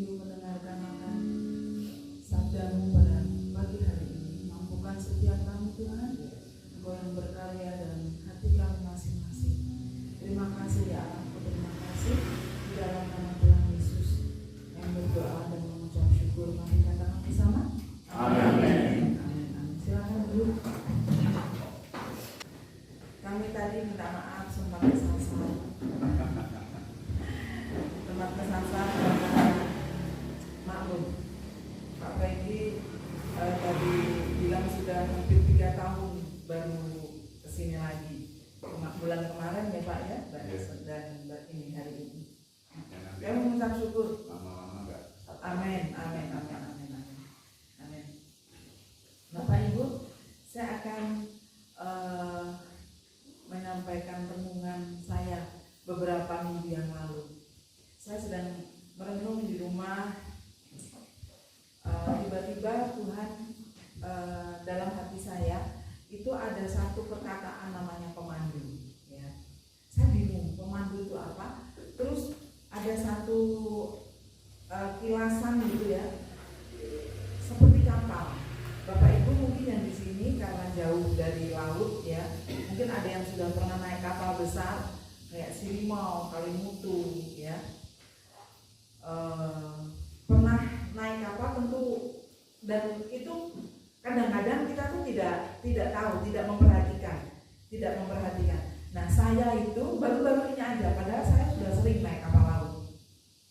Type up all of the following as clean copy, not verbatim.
setuju mendengarkan akan sabda-Mu pada pagi hari ini. Mampukan setiap kami Tuhan, Engkau yang berkarya dalam hati kami masing-masing. Terima kasih ya Allah, terima kasih di dalam nama Tuhan Yesus yang berdoa dan mengucap syukur. Mari katakan bersama. Amin. Silakan duduk. Kami tadi minta maaf sempat kesasar. Tempat kesasar karena maklum Pak Peggy tadi bilang sudah hampir 3 tahun baru kesini lagi. Bulan kemarin ya Pak ya, dan ini hari ini. Saya mengucap syukur. Amin, amin, amin, amin, amin, amin. Bapak Ibu, saya akan menyampaikan renungan saya beberapa minggu yang lalu. Saya sedang merenung di rumah, tiba-tiba Tuhan dalam hati saya itu ada satu perkataan namanya pemandu. Ya. Saya bingung pemandu itu apa. Terus ada satu kilasan gitu ya, seperti kapal. Bapak Ibu mungkin yang di sini karena jauh dari laut ya, mungkin ada yang sudah pernah naik kapal besar kayak Sirimau, Kalimutu ya. Pernah naik kapal tentu, dan itu kadang-kadang kita tuh tidak tahu, tidak memperhatikan. Nah saya itu baru-baru ini aja, padahal saya sudah sering naik kapal laut,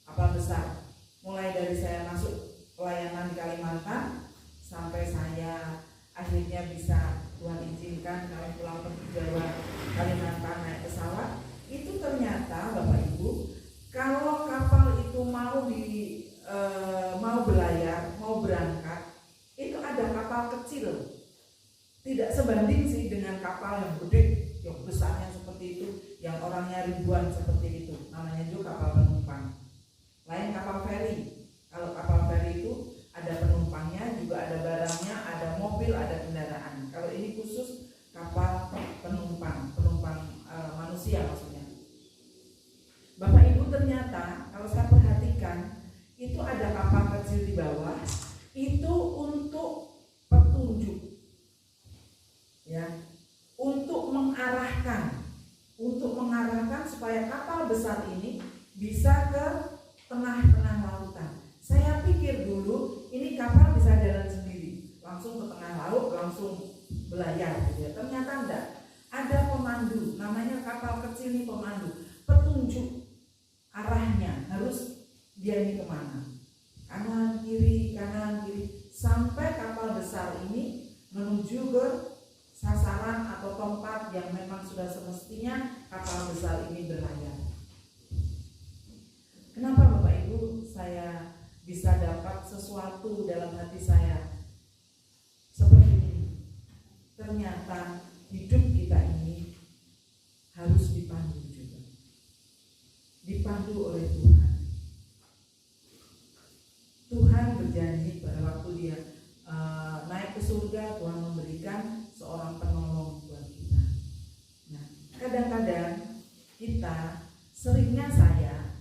kapal besar. Mulai dari saya masuk pelayanan di Kalimantan sampai saya akhirnya bisa Tuhan izinkan kami pulang ke Jawa, Kalimantan naik pesawat. Itu ternyata Bapak Ibu, kalau kapal itu mau berlayar, mau berangkat, itu ada kapal kecil. Tidak sebanding sih dengan kapal yang gede, yang besarnya seperti itu, yang orangnya ribuan seperti itu. Namanya juga kapal penumpang. Lain kapal feri. Kalau kapal feri itu ada penumpangnya, juga ada barangnya, ada mobil, ada kendaraan. Kalau ini khusus kapal penumpang manusia maksudnya. Bapak Ibu, ternyata kalau saya perhatikan itu ada kapal kecil di bawah, itu untuk petunjuk, ya, untuk mengarahkan supaya kapal besar ini bisa ke tengah-tengah lautan. Saya pikir dulu ini kapal bisa jalan sendiri, langsung ke tengah laut, langsung berlayar gitu ya. Ternyata enggak. Ada pemandu, namanya kapal kecil ini pemandu, petunjuk arahnya harus dia ini kemana, kanan kiri, sampai kapal besar ini menuju ke sasaran atau tempat yang memang sudah semestinya kapal besar ini berlayar. Kenapa Bapak Ibu saya bisa dapat sesuatu dalam hati saya seperti ini? Ternyata hidup kita ini harus dipandu juga, dipandu oleh Tuhan. Tuhan berjanji pada waktu dia naik ke surga, Tuhan memberikan seorang penolong buat kita. Nah, kadang-kadang kita, seringnya saya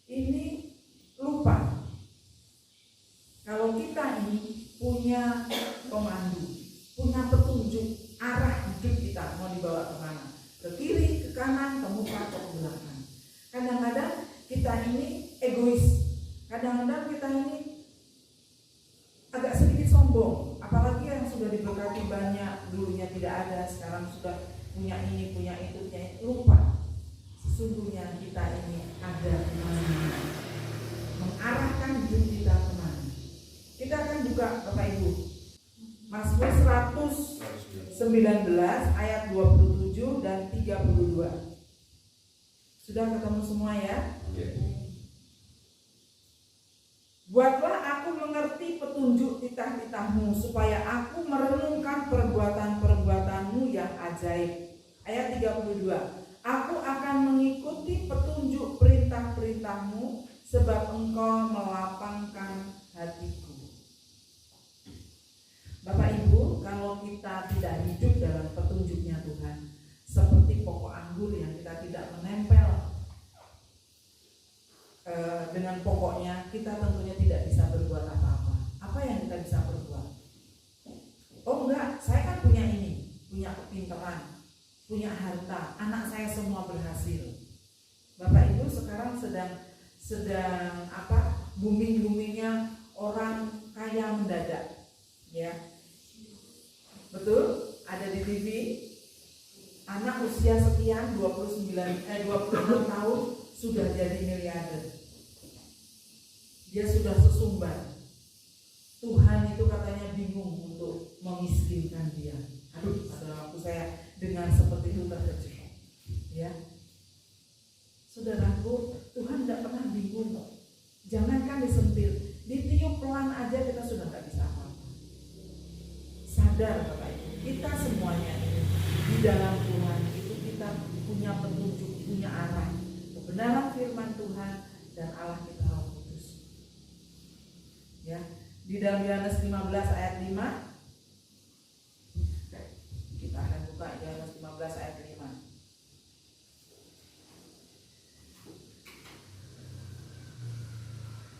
ini lupa kalau kita ini punya pemandu, punya petunjuk arah hidup kita mau dibawa kemana, ke kiri, ke kanan, ke muka, atau ke belakang. Kadang-kadang kita ini egois, kadang-kadang kita ini agak sedikit sombong, apalagi yang sudah diberkati banyak, dulunya tidak ada, sekarang sudah punya ini, punya itu, lupa sesungguhnya kita ini ada kemana, mengarahkan hidup kita kemana. Kita akan buka Bapak Ibu Mazmur 119 ayat 27 dan 32. Sudah ketemu semua ya? Buatlah aku mengerti petunjuk titah-titahmu, supaya aku merenungkan perbuatan-perbuatanmu yang ajaib. Ayat 32. Aku akan mengikuti petunjuk perintah-perintahmu, sebab engkau melapangkan hatiku. Bapak Ibu, kalau kita tidak hidup dalam petunjuknya Tuhan, seperti pokok anggur yang kita tidak menempel dengan pokoknya, kita tentunya kepintaran, punya harta, anak saya semua berhasil. Bapak Ibu sekarang sedang booming-boomingnya orang kaya mendadak, ya. Betul? Ada di TV, anak usia sekian 26 tahun sudah jadi miliarder. Dia sudah sesumbar. Tuhan itu katanya bingung untuk memiskinkan dia. Aduh, pada waktu saya dengar seperti itu terkejut, ya. Saudaraku, Tuhan tidak pernah bingung kok. Jangankan disentil, ditiup pelan aja kita sudah nggak bisa apa-apa. Sadar Bapak Ibu, kita semuanya ini di dalam Tuhan itu kita punya petunjuk, punya arah, kebenaran firman Tuhan dan Allah kita Roh Kudus. Ya, di dalam Yohanes 15 ayat 5. Kita akan buka Yohanes 15 ayat 5.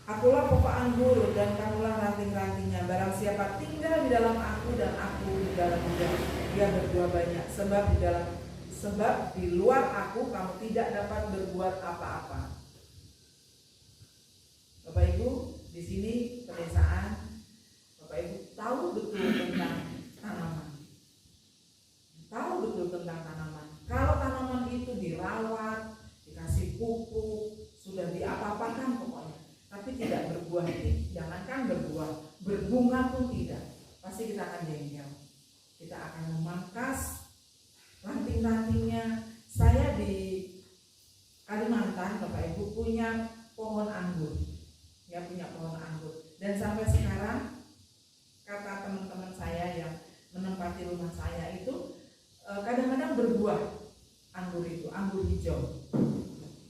Akulah pokok anggur dan kamulah ranting-rantingnya. Barang siapa tinggal di dalam aku dan aku di dalam dia, dia berbuah banyak. Sebab di luar aku kamu tidak dapat berbuat apa-apa. Bapak Ibu, di sini pedesaan, Bapak Ibu tahu betul tentang tanaman. Tahu betul tentang tanaman. Kalau tanaman itu dirawat, dikasih pupuk, sudah diapa-apakan pokoknya, tapi tidak berbuah, jangankan berbuah, berbunga pun tidak, pasti kita akan jengkel. Kita akan memangkas ranting-rantingnya. Saya di Kalimantan, Bapak Ibu, punya pohon anggur, ya, punya pohon anggur. Dan sampai sekarang kata teman-teman saya yang menempati rumah saya itu kadang-kadang berbuah anggur itu, anggur hijau.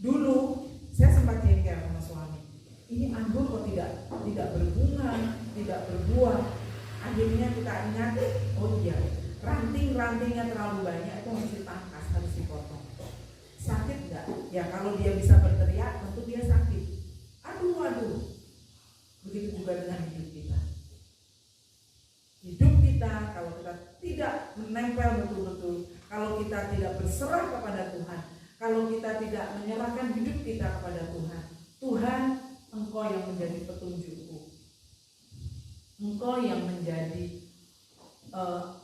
Dulu saya sempat jengkel sama suami. Ini anggur kok tidak berbunga, tidak berbuah. Akhirnya kita ingat, oh iya, ranting-rantingnya terlalu banyak, itu harus dipangkas, harus dipotong. Sakit enggak? Ya kalau dia bisa berteriak, tentu dia sakit. Aduh. Begitu juga dengan hidup kita. Hidup kita kalau kita tidak menempel betul-betul, kalau kita tidak berserah kepada Tuhan, kalau kita tidak menyerahkan hidup kita kepada Tuhan, Tuhan, Engkau yang menjadi petunjukku, Engkau yang menjadi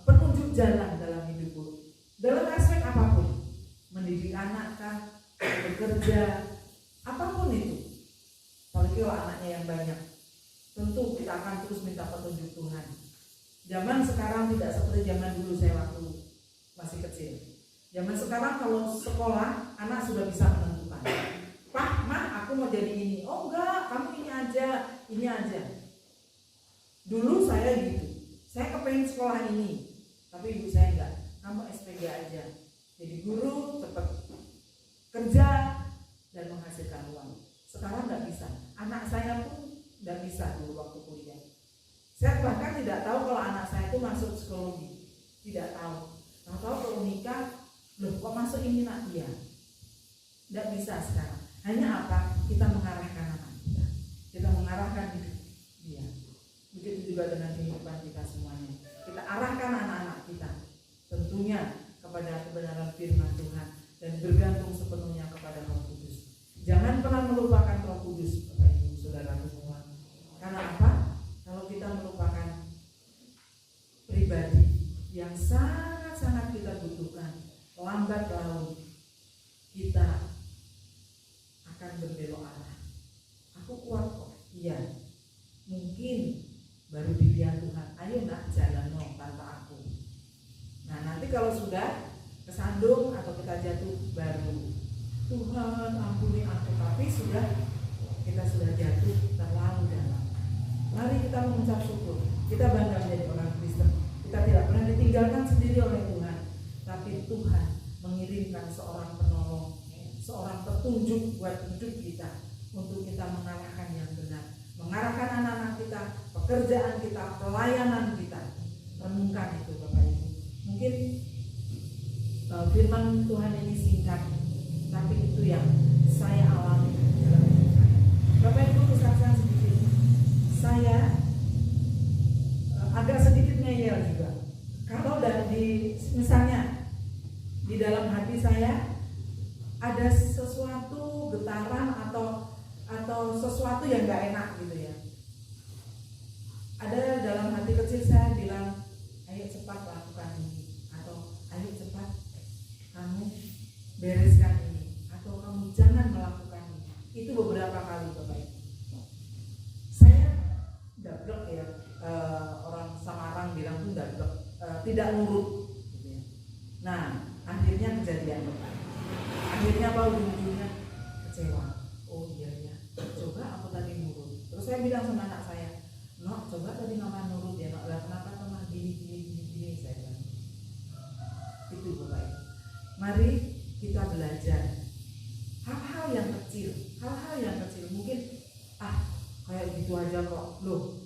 penunjuk jalan dalam hidupku, dalam aspek apapun, mendidik anak kah, bekerja, apapun itu. Apalagi kalau anaknya yang banyak, tentu kita akan terus minta petunjuk Tuhan. Zaman sekarang tidak seperti zaman dulu saya waktu masih kecil. Zaman sekarang kalau sekolah, anak sudah bisa menentukan. Pak, Ma, aku mau jadi ini. Oh enggak, kamu ini aja. Dulu saya gitu. Saya kepengen sekolah ini, tapi ibu saya enggak. Kamu SPG aja. Jadi guru, cepat kerja dan menghasilkan uang. Sekarang enggak bisa. Anak saya pun enggak bisa dulu waktu kuliah. Saya bahkan tidak tahu kalau anak saya itu masuk psikologi. Tidak tahu. Tahu kalau nikah, loh kok masuk ini nak dia? Enggak bisa sekarang. Hanya apa? Kita mengarahkan anak kita. Kita mengarahkan hidup dia. Begitu juga dengan kehidupan kita semuanya. Kita arahkan anak-anak kita tentunya kepada kebenaran firman Tuhan dan bergantung sepenuhnya kepada Roh Kudus. Jangan pernah melupakan Roh Kudus, Bapak Ibu Saudara semua. Karena apa? Kalau kita melupakan pribadi yang sangat-sangat kita butuhkan, lambat laun kita akan berbelok arah. Aku kuat kok, iya. Mungkin baru dilihat Tuhan, ayo nak jalan tanpa aku. Nah nanti kalau sudah kesandung atau kita jatuh, baru Tuhan ampuni aku. Tapi kita sudah jatuh terlalu dalam. Mari kita mengucap syukur. Kita bangga menjadi orang Kristen. Kita tidak pernah ditinggalkan sendiri oleh Tuhan, tapi Tuhan mengirimkan seorang penolong, seorang petunjuk buat hidup kita, untuk kita mengarahkan yang benar, mengarahkan anak-anak kita, pekerjaan kita, pelayanan kita. Renungkan itu Bapak Ibu. Mungkin firman Tuhan ini singkat, tapi itu yang saya alami dalam hidup saya. Bapak Ibu, kesaksian sedikit. Saya agak sedikit ngeyel juga. Kalau misalnya dablek ya, orang Samarang bilang tuh dablek, tidak nurut gitu ya. Nah akhirnya kejadian Bapak, akhirnya apa, ujung-ujungnya kecewa. Oh iya ya, coba aku tadi nurut. Terus saya bilang sama anak saya, "Nok, coba tadi mama nurut ya, Nok, lah kenapa mama gini saya bilang. Itu Bapak Ibu, mari kita belajar hal-hal yang kecil, mungkin kayak gitu aja kok. Loh,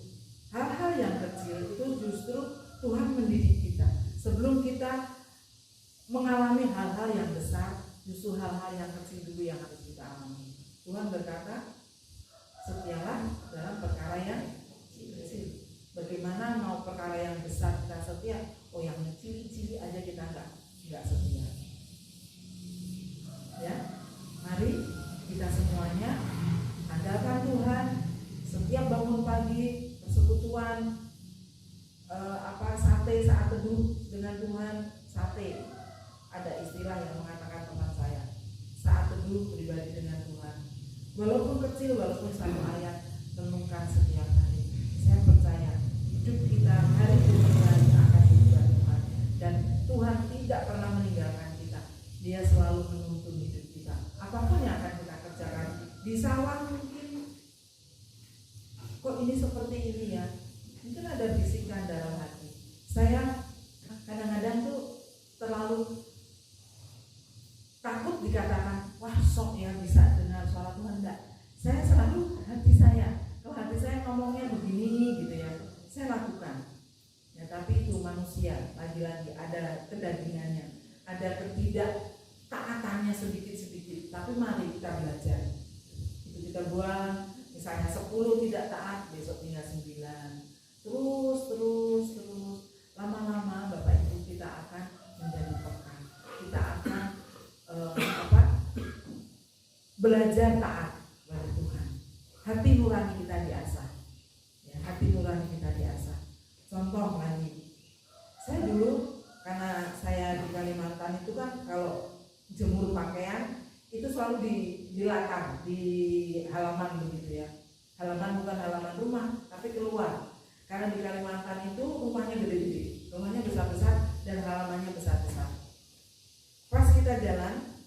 hal-hal yang kecil itu justru Tuhan mendidik kita. Sebelum kita mengalami hal-hal yang besar, justru hal-hal yang kecil dulu yang harus kita alami. Tuhan berkata, setialah dalam perkara yang kecil. Bagaimana mau perkara yang besar kita setia? Oh, yang cili-cili aja kita nggak setia. Ya, mari kita semuanya andalkan Tuhan. Setiap bangun pagi, persekutuan, sate saat teduh dengan Tuhan. Sate, ada istilah yang mengatakan teman saya, saat teduh pribadi dengan Tuhan. Walaupun kecil, walaupun satu ayat, renungkan setiap hari. Saya percaya hidup kita hari demi hari akan diubah Tuhan, dan Tuhan tidak pernah meninggalkan kita. Dia selalu menuntun hidup kita. Apapun yang akan kita kerjakan di sawah, mungkin kok ini seperti ini ya, mungkin ada bisikan dalam hati. Saya kadang-kadang tuh terlalu takut dikatakan, wah sok ya bisa dengar suara Tuhan. Enggak, saya selalu hati saya, kalau hati saya ngomongnya begini gitu ya, saya lakukan ya. Tapi itu manusia, lagi-lagi ada kedagingannya, ada ketidaktaatannya sedikit-sedikit. Tapi mari kita belajar, itu kita buang. Misalnya 10 tidak taat, besok tinggal 9. Terus lama-lama Bapak Ibu kita akan menjadi peka. Kita akan belajar taat kepada Tuhan. Hati nurani kita diasah. Ya, hati nurani kita diasah. Contoh lagi, saya dulu karena saya di Kalimantan itu kan kalau jemur pakaian itu selalu di latar, di halaman begitu ya. Halaman bukan halaman rumah, tapi keluar. Karena di Kalimantan itu rumahnya gede-gede, rumahnya besar-besar dan halamannya besar-besar. Pas kita jalan,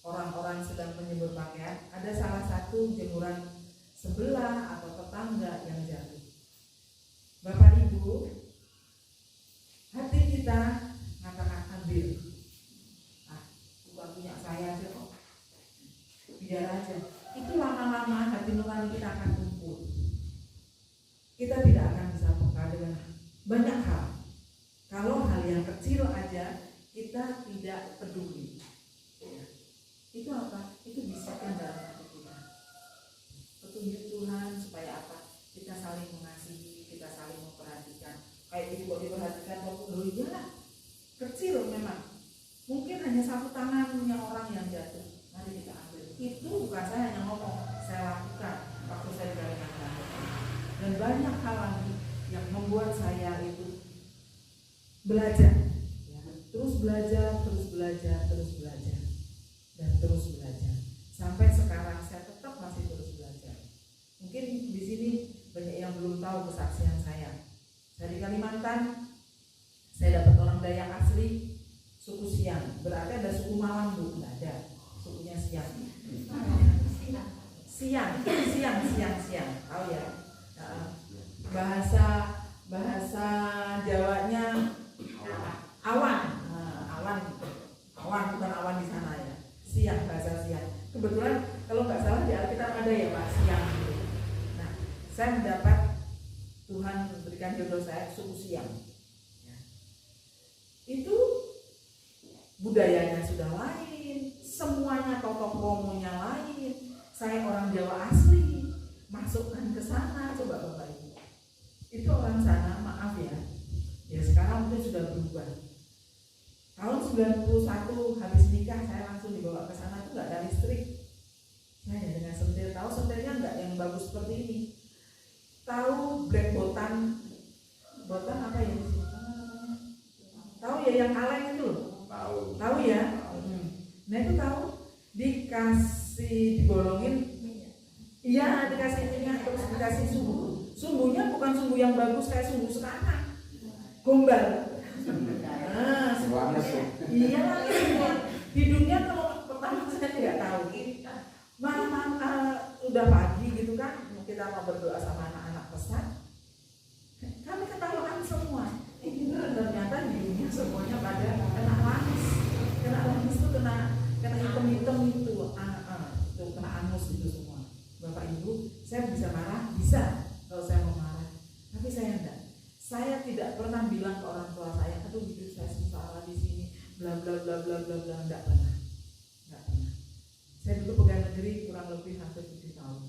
orang-orang sedang menjemur pakaian, ada salah satu jemuran sebelah atau tetangga yang jatuh. Bapak Ibu, hati kita ngatakan ambil, bukan punya saya aja kok, biar aja. Itu lama-lama hati nurani kita akan tumpul. Kita tidak akan bisa peka dengan banyak hal. Kalau hal yang kecil aja kita tidak peduli. Ya. Itu apa? Itu bisikan dalam hati kita. Petunjuk Tuhan supaya apa? Kita saling mengasihi, kita saling memperhatikan. Kayak itu kok diperhatikan waktu dulu ya, kecil memang. Mungkin hanya satu tangannya orang yang jatuh. Mari kita ambil. Itu bukan saya hanya ngomong, saya lakukan waktu saya di Kalimantan. Dan banyak hal lagi yang membuat saya itu belajar, ya. Terus belajar, dan terus belajar. Sampai sekarang saya tetap masih terus belajar. Mungkin di sini banyak yang belum tahu kesaksian saya. Saya di Kalimantan, saya dapat orang Dayak asli, suku Siang. Berarti ada suku Malang, Bu? Nggak ada. Sukunya Siang. Siang. Tahu ya? Bahasa Jawanya awan. Awan bukan awan di sana ya. Siang, bahasa Siang. Kebetulan kalau nggak salah di Alkitab ada ya Pak, Siang gitu. Nah, saya mendapat Tuhan memberikan jodoh saya suku Siang. Ya. Itu budayanya sudah lain, semuanya toto kromonya lain. Saya orang Jawa asli, masukkan ke sana, coba Bapak Ibu. Itu orang sana, maaf ya. Ya sekarang mungkin sudah berubah. Tahun 91 habis nikah saya langsung dibawa ke sana, itu nggak ada listrik. Saya hanya dengan sentir, tahu sentirnya nggak yang bagus seperti ini. Tahu black botan apa ya? Tahu ya yang kaleng itu? Tahu ya? Nah itu tahu, dikasih dibolongin, iya dikasih minyak terus dikasih suhu Sumbunya bukan sumbu yang bagus kayak sumbu sekarang, gombal. Nah, iya, hidupnya kalau pertama saya tidak tahu, malam udah pagi gitu kan, kita mau berdoa sama anak-anak pesan, kami ketahuan semua. Ternyata hidupnya semuanya pada kena langis itu kena hitam-hitam itu, kena angus itu semua. Bapak Ibu, saya bisa marah, bisa kalau saya mau marah, tapi saya enggak. Saya tidak pernah bilang ke orang tua saya, aduh hidup saya susah di sini, bla bla bla bla bla bla, enggak pernah. Saya dulu pegawai negeri kurang lebih hampir 7 tahun.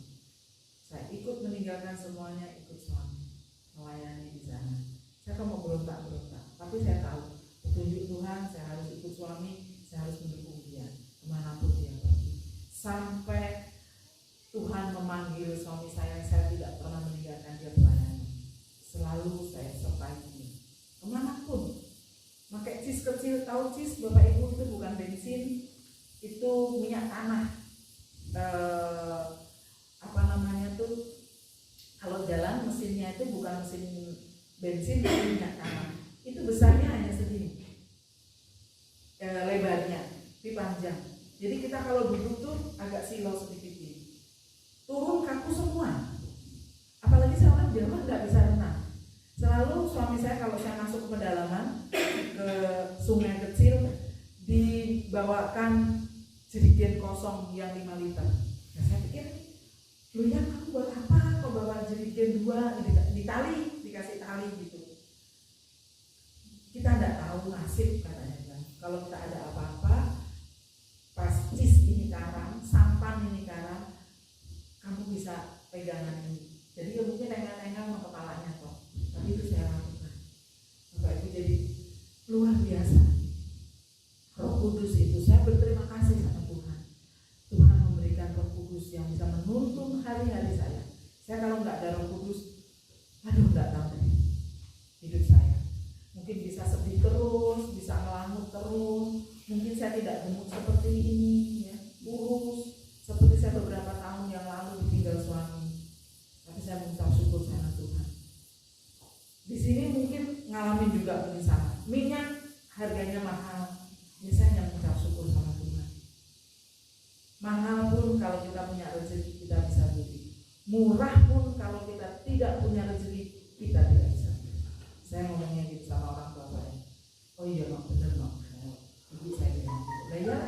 Saya ikut meninggalkan semuanya, ikut suami, melayani di sana. Saya kan mau berontak, tapi saya tahu petunjuk Tuhan, saya harus ikut suami, saya harus mendukung dia kemanapun dia pergi. Sampai Tuhan memanggil suami saya tidak pernah meninggalkan dia melayani. Selalu saya sertai dia kemanapun. Pakai cis kecil, tahu cis Bapak Ibu itu bukan bensin, itu minyak tanah. Kalau jalan mesinnya itu bukan mesin bensin, tapi minyak tanah. Itu besarnya hanya segini, lebarnya, tapi panjang. Jadi kita kalau duduk tuh agak silau sedikit ini. Turun kaku semua. Apalagi saya orang Jawa nggak bisa renang. Selalu suami saya kalau saya masuk ke pedalaman, ke sungai kecil, dibawakan jerigen kosong yang 5 liter. Nah, saya pikir, lu ya kamu buat apa? Kau bawa jerigen 2 dikasih tali gitu. Kita nggak tahu nasib katanya kan. Kalau kita ada apa-apa, pas cis ini karang, sampan ini karang, kamu bisa pegangan ini. Jadi ya mungkin tengah-tengah sama kepalanya kok. Tapi itu saya lakukan. Bapak Ibu, jadi luar biasa. Roh Kudus itu, saya berterima kasih sama Tuhan. Tuhan memberikan Roh Kudus yang bisa menuntun hari-hari saya. Saya kalau nggak ada Roh Kudus, nggak tahu deh hidup saya. Mungkin bisa sedih terus, bisa ngelangut terus. Mungkin saya tidak gemuk seperti ini, ya, kurus seperti saya beberapa tahun yang lalu ditinggal suami. Tapi saya mengucap syukur sama Tuhan. Di sini mungkin ngalamin juga penyesalan. Minyak harganya mahal. Ini saya yang mengucap syukur sama Tuhan. Mahal pun kalau kita punya rezeki kita bisa beli. Murah pun kalau kita tidak punya rezeki kita tidak bisa. Saya ngomongnya gitu sama orang tua saya. Oh iya mak, bener mak. Ibu saya bilang gitu. Nah ya,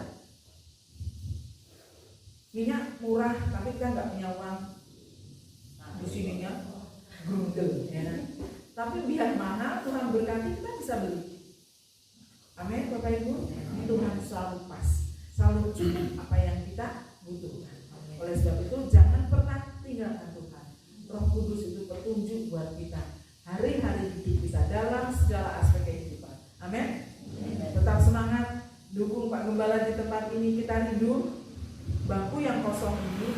minyak murah tapi kita nggak punya uang. Di sininya grundel, ya. Tapi biar mahal Tuhan berkati kita bisa beli. Amin, Bapak Ibu. Tuhan selalu pas, selalu cukup apa yang kita butuhkan. Oleh sebab itu jangan pernah tinggalkan Tuhan. Roh Kudus itu petunjuk buat kita hari-hari hidup kita dalam segala aspek kehidupan. Amin. Tetap semangat, dukung Pak Gembala di tempat ini. Kita rindu bangku yang kosong ini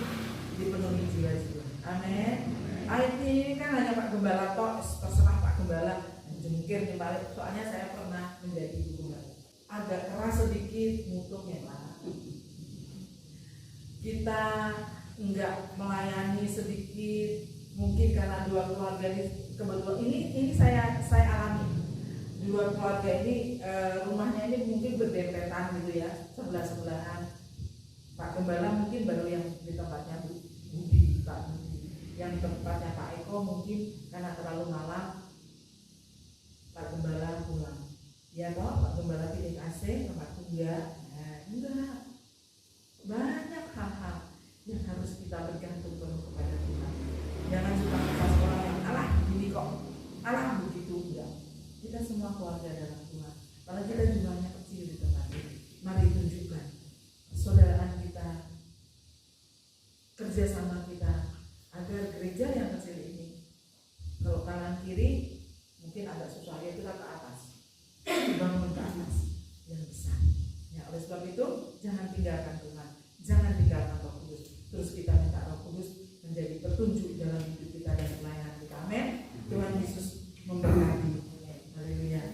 dipenuhi jiwa-jiwa. Amin. Ini kan hanya Pak Gembala toh, terserah Pak Gembala jengkir di balik. Soalnya saya pernah menjadi guru. Agak keras sedikit mutunya lah. Kita enggak melayani sedikit, mungkin karena dua keluarga ini kebetulan ini saya alami. Dua keluarga ini rumahnya ini mungkin berdempetan gitu ya, sebelah-sebelahan. Pak Gembala mungkin baru yang di tempatnya Budi, Pak Budi. Yang di tempatnya Pak Eko mungkin karena terlalu malam Pak Gembala pulang. Ya toh Pak Gembala pilih AC, tempatku enggak. Nah, enggak. Banyak hal-hal yang harus kita bergantung penuh kepada Tuhan. Jangan suka pas orang yang alah gini kok, alah begitu, enggak. Kita semua keluarga dalam Tuhan. Kalau kita jumlahnya kecil di tempat ini, mari tunjukkan persaudaraan kita, kerjasama kita, agar gereja yang kecil ini, kalau kanan kiri mungkin agak susah, ya kita ke atas, bangun ke atas yang besar. Ya, oleh sebab itu jangan tinggalkan Tuhan, jangan tinggalkan Roh Kudus. Terus kita minta Roh Kudus menjadi petunjuk dalam hidup kita dan pelayanan kita. Amin. Tuhan Yesus memberkati. Haleluya.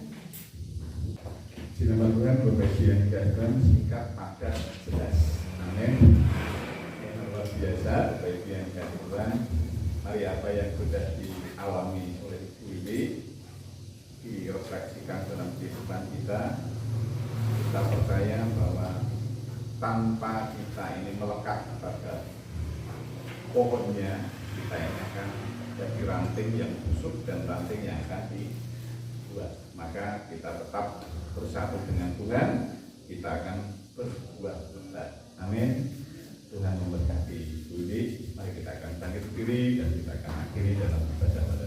Nama Tuhan, profesi yang dikatakan singkat, padat, jelas. Amin. Yang luar biasa, Bapak Ibu yang dikatakan, mari apa yang sudah dialami oleh Bu Wiwi, direfleksikan dalam kehidupan kita. Kita percaya bahwa tanpa kita ini melekat pada pohonnya, kita ini akan jadi ranting yang busuk dan ranting yang akan dibuat. Maka kita tetap bersatu dengan Tuhan, kita akan berbuat besar. Amin. Tuhan memberkati. Mari kita akan bangkit berdiri dan kita akan akhiri dalam ibadah.